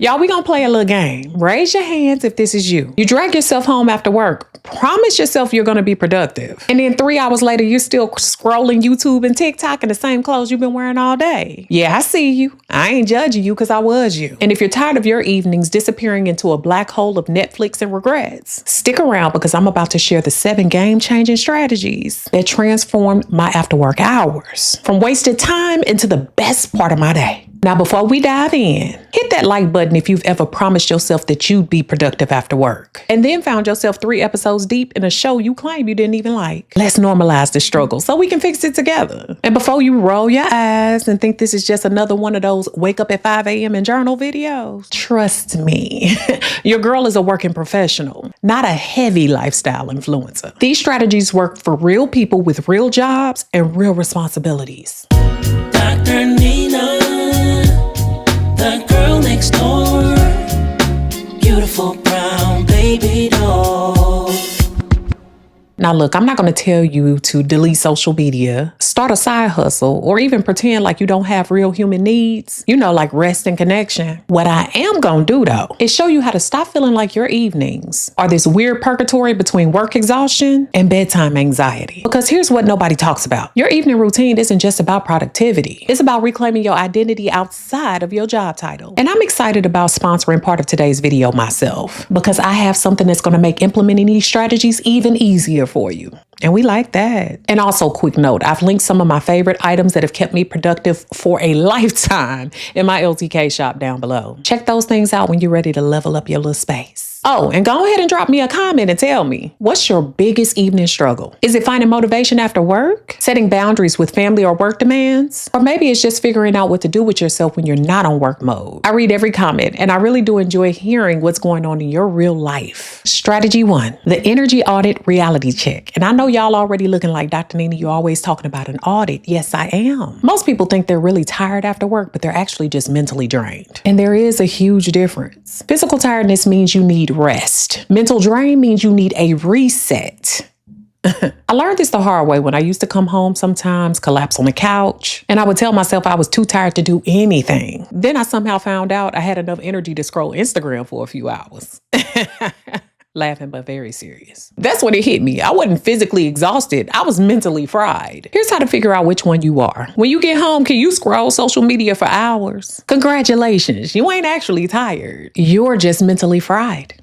Y'all, we gonna play a little game. Raise your hands if this is you. You drag yourself home after work. Promise yourself you're gonna be productive. And then 3 hours later, you're still scrolling YouTube and TikTok in the same clothes you've been wearing all day. Yeah, I see you. I ain't judging you because I was you. And if you're tired of your evenings disappearing into a black hole of Netflix and regrets, stick around because I'm about to share the 7 game-changing strategies that transformed my after-work hours. From wasted time into the best part of my day. Now, before we dive in, hit that like button if you've ever promised yourself that you'd be productive after work, and then found yourself 3 episodes deep in a show you claim you didn't even like. Let's normalize the struggle so we can fix it together. And before you roll your eyes and think this is just another one of those wake up at 5 a.m. and journal videos, trust me, your girl is a working professional, not a heavy lifestyle influencer. These strategies work for real people with real jobs and real responsibilities. Drnina, the girl next door, beautiful brown baby doll. Now look, I'm not going to tell you to delete social media, start a side hustle, or even pretend like you don't have real human needs, like rest and connection. What I am going to do though, is show you how to stop feeling like your evenings are this weird purgatory between work exhaustion and bedtime anxiety. Because here's what nobody talks about. Your evening routine isn't just about productivity. It's about reclaiming your identity outside of your job title. And I'm excited about sponsoring part of today's video myself, because I have something that's going to make implementing these strategies even easier for you. And we like that. And also, quick note, I've linked some of my favorite items that have kept me productive for a lifetime in my LTK shop down below. Check those things out when you're ready to level up your little space. Oh, and go ahead and drop me a comment and tell me, what's your biggest evening struggle? Is it finding motivation after work? Setting boundaries with family or work demands? Or maybe it's just figuring out what to do with yourself when you're not on work mode. I read every comment and I really do enjoy hearing what's going on in your real life. Strategy 1, the energy audit reality check. And I know y'all already looking like Dr. Nina, you're always talking about an audit. Yes, I am. Most people think they're really tired after work, but they're actually just mentally drained. And there is a huge difference. Physical tiredness means you need rest. Mental drain means you need a reset. I learned this the hard way when I used to come home sometimes, collapse on the couch, and I would tell myself I was too tired to do anything. Then I somehow found out I had enough energy to scroll Instagram for a few hours. Laughing but very serious. That's when it hit me. I wasn't physically exhausted. I was mentally fried. Here's how to figure out which one you are. When you get home, can you scroll social media for hours? Congratulations, you ain't actually tired. You're just mentally fried.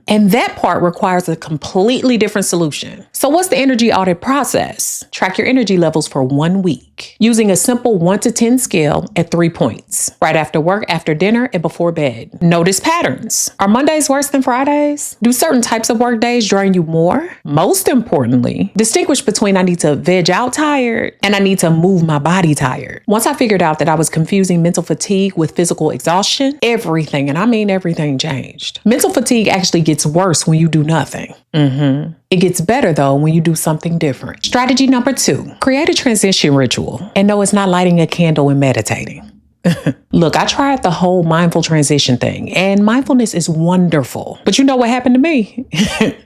And that part requires a completely different solution. So what's the energy audit process? Track your energy levels for 1 week using a simple 1 to 10 scale at 3 points. Right after work, after dinner, and before bed. Notice patterns. Are Mondays worse than Fridays? Do certain types of work days drain you more? Most importantly, distinguish between I need to veg out tired and I need to move my body tired. Once I figured out that I was confusing mental fatigue with physical exhaustion, everything, and I mean everything, changed. Mental fatigue actually gets worse when you do nothing. It gets better though when you do something different. Strategy number 2, create a transition ritual. And no, it's not lighting a candle and meditating. Look, I tried the whole mindful transition thing, and mindfulness is wonderful. But you know what happened to me?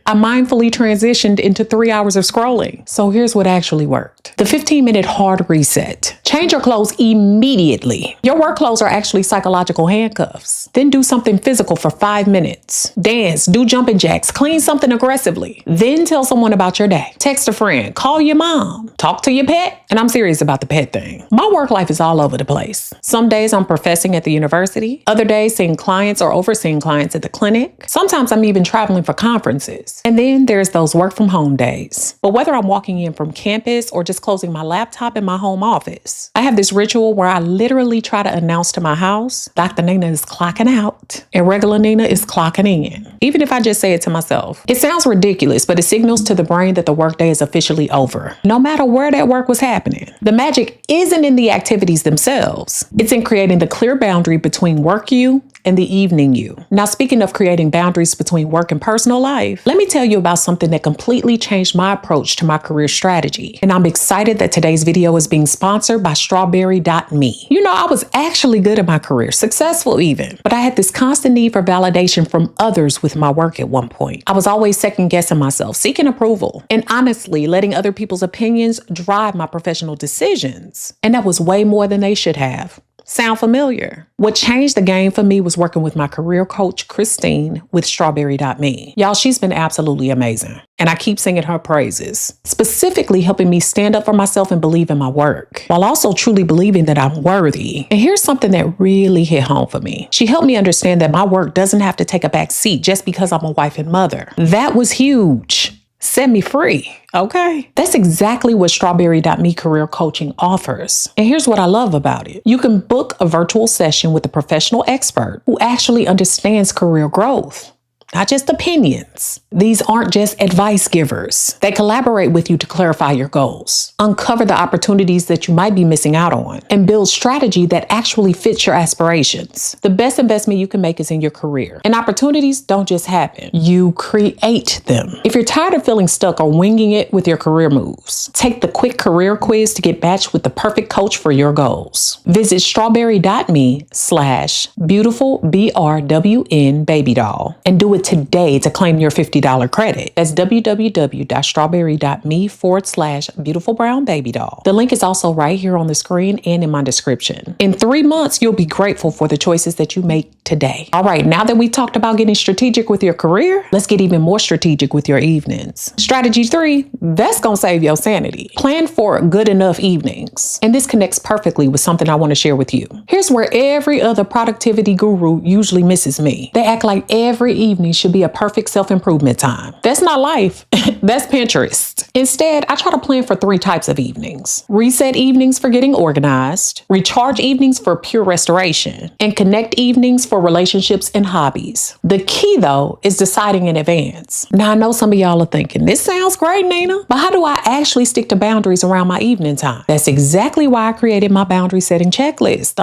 I mindfully transitioned into 3 hours of scrolling. So here's what actually worked. The 15-minute hard reset. Change your clothes immediately. Your work clothes are actually psychological handcuffs. Then do something physical for 5 minutes. Dance, do jumping jacks, clean something aggressively. Then tell someone about your day. Text a friend, call your mom, talk to your pet. And I'm serious about the pet thing. My work life is all over the place. Some days I'm professing at the university. Other days seeing clients or overseeing clients at the clinic. Sometimes I'm even traveling for conferences. And then there's those work from home days. But whether I'm walking in from campus or just closing my laptop in my home office, I have this ritual where I literally try to announce to my house, Dr. Nina is clocking out and regular Nina is clocking in. Even if I just say it to myself. It sounds ridiculous, but it signals to the brain that the workday is officially over. No matter where that work was happening. The magic isn't in the activities themselves. It's in creating the clear boundary between work you and the evening you. Now, speaking of creating boundaries between work and personal life, let me tell you about something that completely changed my approach to my career strategy. And I'm excited that today's video is being sponsored by strawberry.me. I was actually good at my career, successful even, but I had this constant need for validation from others with my work at one point. I was always second guessing myself, seeking approval, and honestly letting other people's opinions drive my professional decisions. And that was way more than they should have. Sound familiar? What changed the game for me was working with my career coach, Christine, with strawberry.me. Y'all, she's been absolutely amazing. And I keep singing her praises, specifically helping me stand up for myself and believe in my work, while also truly believing that I'm worthy. And here's something that really hit home for me. She helped me understand that my work doesn't have to take a back seat just because I'm a wife and mother. That was huge. Set me free, okay? That's exactly what strawberry.me career coaching offers. And here's what I love about it. You can book a virtual session with a professional expert who actually understands career growth, not just opinions. These aren't just advice givers. They collaborate with you to clarify your goals, uncover the opportunities that you might be missing out on, and build strategy that actually fits your aspirations. The best investment you can make is in your career. And opportunities don't just happen. You create them. If you're tired of feeling stuck or winging it with your career moves, take the quick career quiz to get matched with the perfect coach for your goals. Visit strawberry.me/BeautifulBrwnBabyDol and do it today to claim your $50 credit. That's www.strawberry.me/BeautifulBrwnBabyDol. The link is also right here on the screen and in my description. In 3 months, you'll be grateful for the choices that you make today. All right, now that we talked about getting strategic with your career, let's get even more strategic with your evenings. Strategy 3, that's gonna save your sanity. Plan for good enough evenings. And this connects perfectly with something I want to share with you. Here's where every other productivity guru usually misses me. They act like every evening should be a perfect self-improvement time. That's not life. That's Pinterest. Instead, I try to plan for 3 types of evenings. Reset evenings for getting organized, recharge evenings for pure restoration, and connect evenings for relationships and hobbies. The key, though, is deciding in advance. Now, I know some of y'all are thinking, this sounds great, Nina, but how do I actually stick to boundaries around my evening time? That's exactly why I created my boundary setting checklist.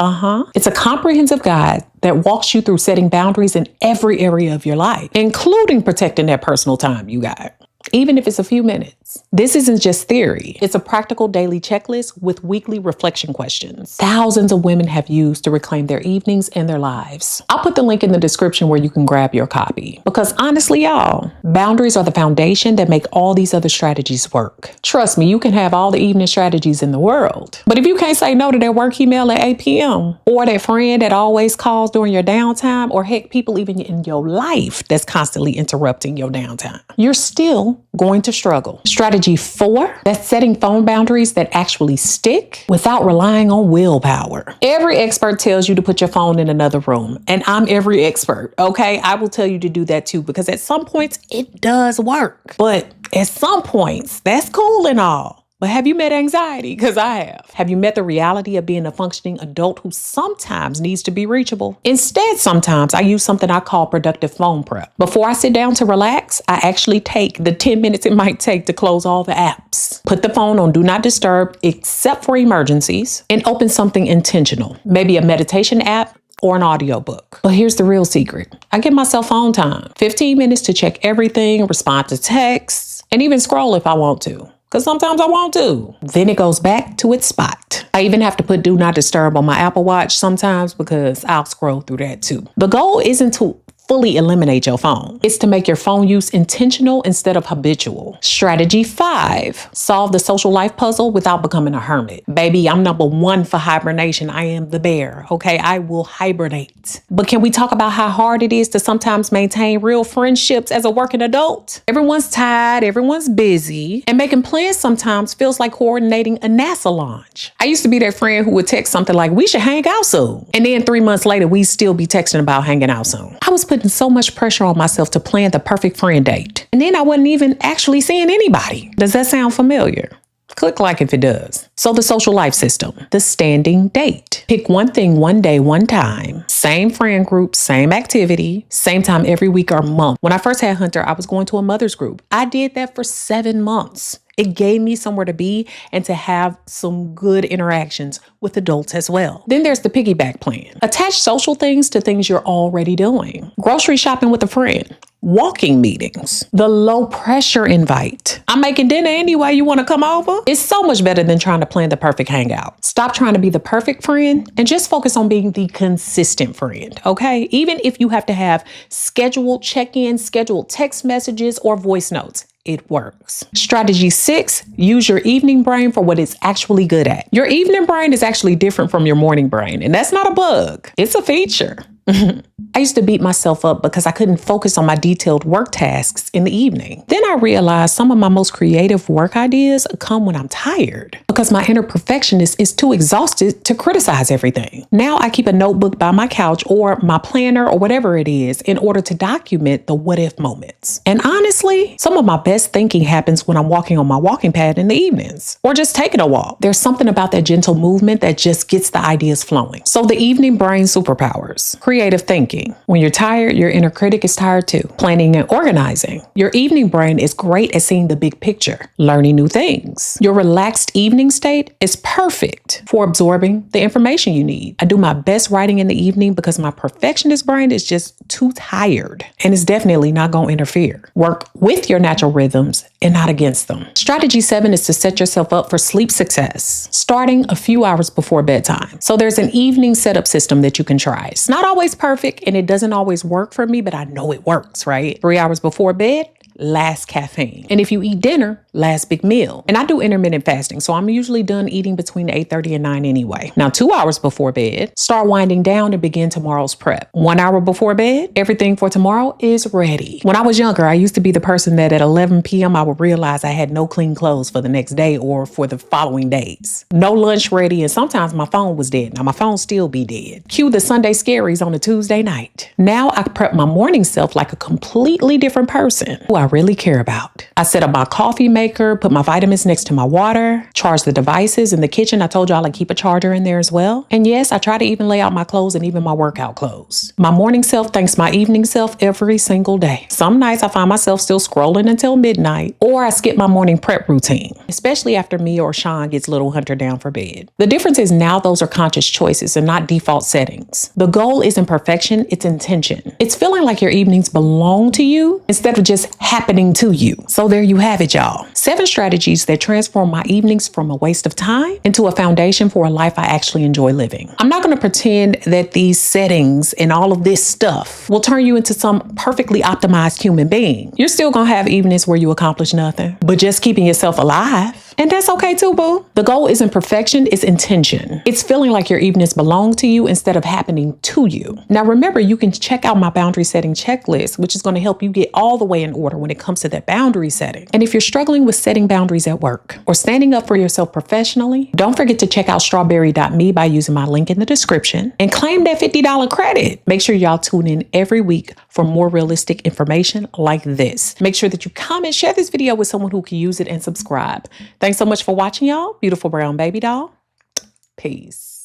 It's a comprehensive guide that walks you through setting boundaries in every area of your life, including protecting that personal time you got, even if it's a few minutes. This isn't just theory. It's a practical daily checklist with weekly reflection questions thousands of women have used to reclaim their evenings and their lives. I'll put the link in the description where you can grab your copy. Because honestly, y'all, boundaries are the foundation that make all these other strategies work. Trust me, you can have all the evening strategies in the world, but if you can't say no to that work email at 8 p.m. or that friend that always calls during your downtime, or heck, people even in your life that's constantly interrupting your downtime, you're still going to struggle. Strategy 4, that's setting phone boundaries that actually stick without relying on willpower. Every expert tells you to put your phone in another room, and I'm every expert, okay? I will tell you to do that too, because at some points it does work, but at some points that's cool and all. But have you met anxiety? Because I have. Have you met the reality of being a functioning adult who sometimes needs to be reachable? Instead, sometimes I use something I call productive phone prep. Before I sit down to relax, I actually take the 10 minutes it might take to close all the apps, put the phone on Do Not Disturb except for emergencies, and open something intentional, maybe a meditation app or an audiobook. But here's the real secret. I give myself phone time, 15 minutes to check everything, respond to texts, and even scroll if I want to. Because sometimes I want to. Then it goes back to its spot. I even have to put Do Not Disturb on my Apple Watch sometimes because I'll scroll through that too. The goal isn't to fully eliminate your phone. It's to make your phone use intentional instead of habitual. Strategy 5, solve the social life puzzle without becoming a hermit. Baby, I'm number 1 for hibernation. I am the bear, okay? I will hibernate. But can we talk about how hard it is to sometimes maintain real friendships as a working adult? Everyone's tired, everyone's busy, and making plans sometimes feels like coordinating a NASA launch. I used to be that friend who would text something like, we should hang out soon. And then 3 months later, we'd still be texting about hanging out soon. I was putting so much pressure on myself to plan the perfect friend date. And then I wasn't even actually seeing anybody. Does that sound familiar? Click like if it does. So the social life system, the standing date. Pick one thing, one day, one time. Same friend group, same activity, same time every week or month. When I first had Hunter, I was going to a mother's group. I did that for 7 months. It gave me somewhere to be and to have some good interactions with adults as well. Then there's the piggyback plan. Attach social things to things you're already doing. Grocery shopping with a friend. Walking meetings. The low pressure invite. I'm making dinner anyway, you want to come over? It's so much better than trying to plan the perfect hangout. Stop trying to be the perfect friend and just focus on being the consistent friend, okay? Even if you have to have scheduled check-ins, scheduled text messages, or voice notes. it works. Strategy 6, use your evening brain for what it's actually good at. Your evening brain is actually different from your morning brain, and that's not a bug. It's a feature. I used to beat myself up because I couldn't focus on my detailed work tasks in the evening. Then I realized some of my most creative work ideas come when I'm tired because my inner perfectionist is too exhausted to criticize everything. Now I keep a notebook by my couch or my planner or whatever it is in order to document the what if moments. And honestly, some of my best thinking happens when I'm walking on my walking pad in the evenings or just taking a walk. There's something about that gentle movement that just gets the ideas flowing. So the evening brain superpowers. Creative thinking. When you're tired, your inner critic is tired too. Planning and organizing. Your evening brain is great at seeing the big picture, learning new things. Your relaxed evening state is perfect for absorbing the information you need. I do my best writing in the evening because my perfectionist brain is just too tired and it's definitely not going to interfere. Work with your natural rhythms and not against them. Strategy 7 is to set yourself up for sleep success, starting a few hours before bedtime. So there's an evening setup system that you can try. It's not always perfect and it doesn't always work for me, but I know it works, right? 3 hours before bed, last caffeine. And if you eat dinner, last big meal. And I do intermittent fasting, so I'm usually done eating between 8:30 and 9 anyway. Now, 2 hours before bed, start winding down and begin tomorrow's prep. 1 hour before bed, everything for tomorrow is ready. When I was younger, I used to be the person that at 11 p.m. I would realize I had no clean clothes for the next day or for the following days. No lunch ready, and sometimes my phone was dead. Now, my phone still be dead. Cue the Sunday scaries on a Tuesday night. Now, I prep my morning self like a completely different person who I really care about. I set up my coffee maker, put my vitamins next to my water, charge the devices in the kitchen. I told y'all I keep a charger in there as well. And yes, I try to even lay out my clothes and even my workout clothes. My morning self thanks my evening self every single day. Some nights I find myself still scrolling until midnight, or I skip my morning prep routine, especially after me or Sean gets little Hunter down for bed. The difference is now those are conscious choices and not default settings. The goal isn't perfection, it's intention. It's feeling like your evenings belong to you instead of just happening to you. So there you have it, y'all. 7 strategies that transform my evenings from a waste of time into a foundation for a life I actually enjoy living. I'm not going to pretend that these settings and all of this stuff will turn you into some perfectly optimized human being. You're still going to have evenings where you accomplish nothing, but just keeping yourself alive. And that's okay too, boo. The goal isn't perfection, it's intention. It's feeling like your evenings belong to you instead of happening to you. Now remember, you can check out my boundary setting checklist, which is going to help you get all the way in order when it comes to that boundary setting. And if you're struggling with setting boundaries at work or standing up for yourself professionally, don't forget to check out strawberry.me by using my link in the description and claim that $50 credit. Make sure y'all tune in every week for more realistic information like this. Make sure that you comment, share this video with someone who can use it, and subscribe. Thanks so much for watching, y'all. Beautiful brown baby doll. Peace.